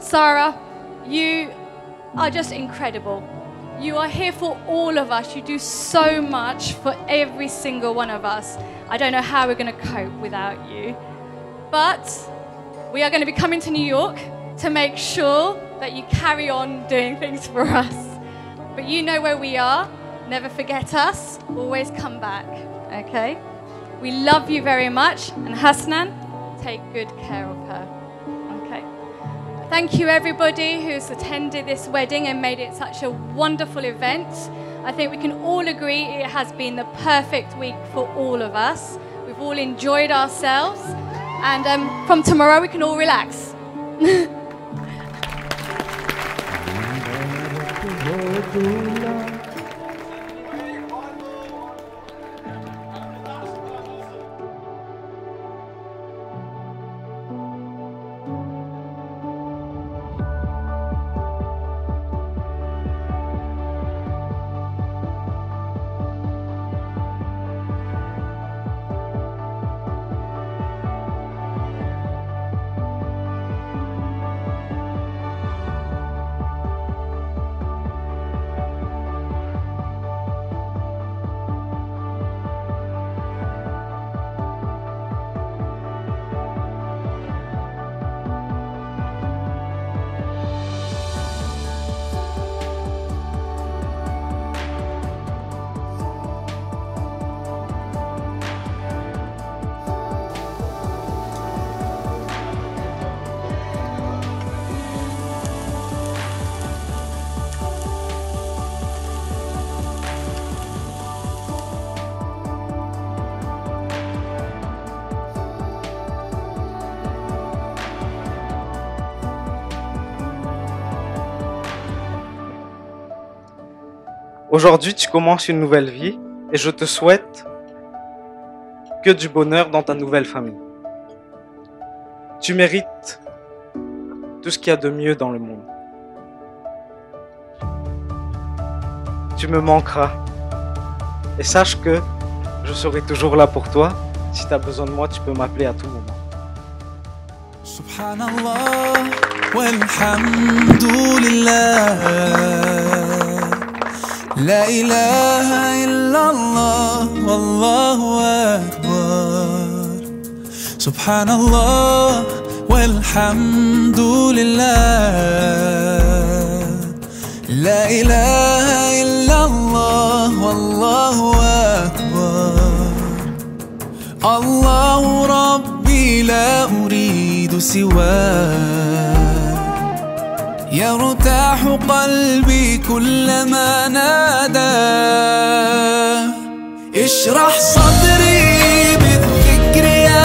Sarah, you are just incredible. You are here for all of us. You do so much for every single one of us. I don't know how we're going to cope without you. But we are going to be coming to New York to make sure that you carry on doing things for us. But you know where we are. Never forget us. Always come back. Okay? We love you very much. And Hasnan, take good care of her. Okay? Thank you everybody who's attended this wedding and made it such a wonderful event. I think we can all agree it has been the perfect week for all of us. We've all enjoyed ourselves. And from tomorrow we can all relax. Aujourd'hui, tu commences une nouvelle vie et je te souhaite que du bonheur dans ta nouvelle famille. Tu mérites tout ce qu'il y a de mieux dans le monde. Tu me manqueras et sache que je serai toujours là pour toi. Si tu as besoin de moi, tu peux m'appeler à tout moment. Subhanallah walhamdulillah. لا إله إلا الله والله أكبر سبحان الله والحمد لله لا إله إلا الله والله أكبر الله ربي لا أريد سواه يرتاح قلبي كلما نادى اشرح صدري بالذكر يا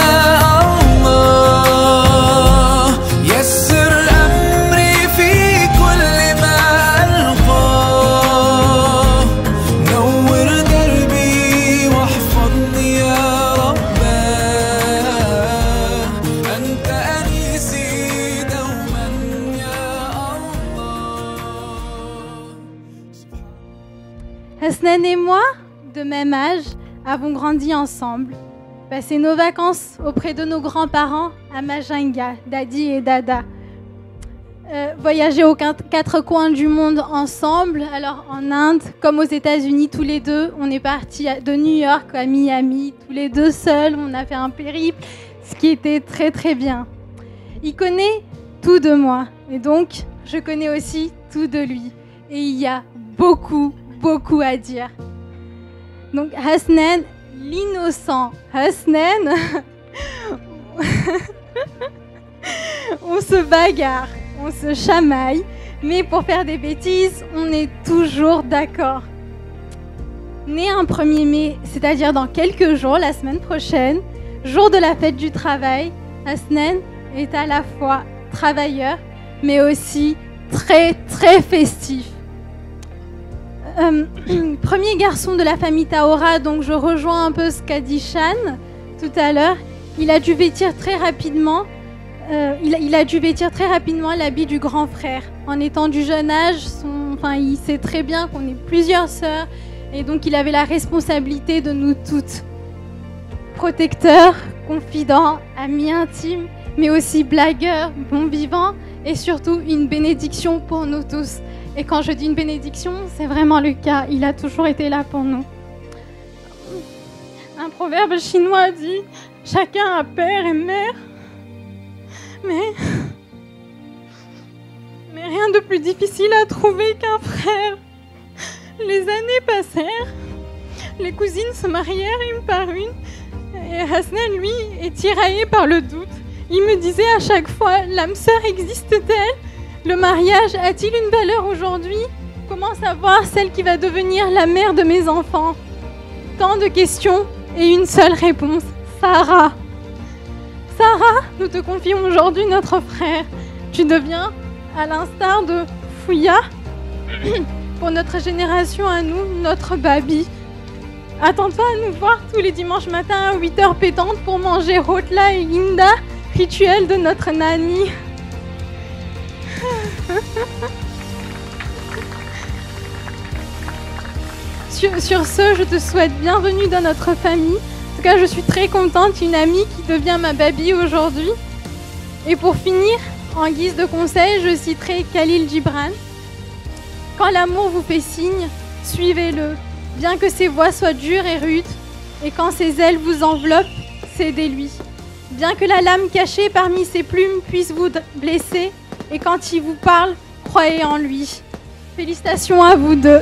الله يسر أمري في كل ما ألقاه نور دربي واحفظني يا رباه أنت أنيسي دوما يا Hasnan et moi, de même âge, avons grandi ensemble, passé nos vacances auprès de nos grands-parents à Majinga, Dadi et Dada, voyagé aux quatre coins du monde ensemble, alors en Inde comme aux États-Unis tous les deux, on est partis de New York à Miami, tous les deux seuls, on a fait un périple, ce qui était très très bien. Il connaît tout de moi et donc je connais aussi tout de lui et il y a beaucoup à dire. Donc Hasnan, l'innocent Hasnan, on se bagarre, on se chamaille, mais pour faire des bêtises, on est toujours d'accord. Né un 1er mai, c'est-à-dire dans quelques jours, la semaine prochaine, jour de la fête du travail, Hasnan est à la fois travailleur, mais aussi très festif. Premier garçon de la famille Taora, donc je rejoins un peu ce qu'a dit Shan tout à l'heure. Il a dû vêtir très rapidement l'habit du grand frère. En étant du jeune âge, il sait très bien qu'on est plusieurs sœurs et donc il avait la responsabilité de nous toutes. Protecteur, confident, ami intime, mais aussi blagueur, bon vivant et surtout une bénédiction pour nous tous. Et quand je dis une bénédiction, c'est vraiment le cas. Il a toujours été là pour nous. Un proverbe chinois dit « Chacun a père et mère ». Mais rien de plus difficile à trouver qu'un frère. Les années passèrent, les cousines se marièrent une par une, et Hasnan, lui, est tiraillé par le doute. Il me disait à chaque fois, l'âme sœur existe-t-elle? Le mariage a-t-il une valeur aujourd'hui? Comment savoir celle qui va devenir la mère de mes enfants? Tant de questions et une seule réponse, Sarah. Sarah, nous te confions aujourd'hui notre frère. Tu deviens, à l'instar de Fouya, pour notre génération à nous, notre baby. Attends-toi à nous voir tous les dimanches matins à 8h pétantes pour manger Rotla et Linda, rituel de notre Nani. Sur ce, je te souhaite bienvenue dans notre famille. En tout cas, je suis très contente, une amie qui devient ma baby aujourd'hui. Et pour finir, en guise de conseil, je citerai Khalil Gibran. Quand l'amour vous fait signe, suivez-le, bien que ses voix soient dures et rudes. Et quand ses ailes vous enveloppent, cédez-lui. Bien que la lame cachée parmi ses plumes puisse vous blesser, et quand il vous parle, croyez en lui. Félicitations à vous deux.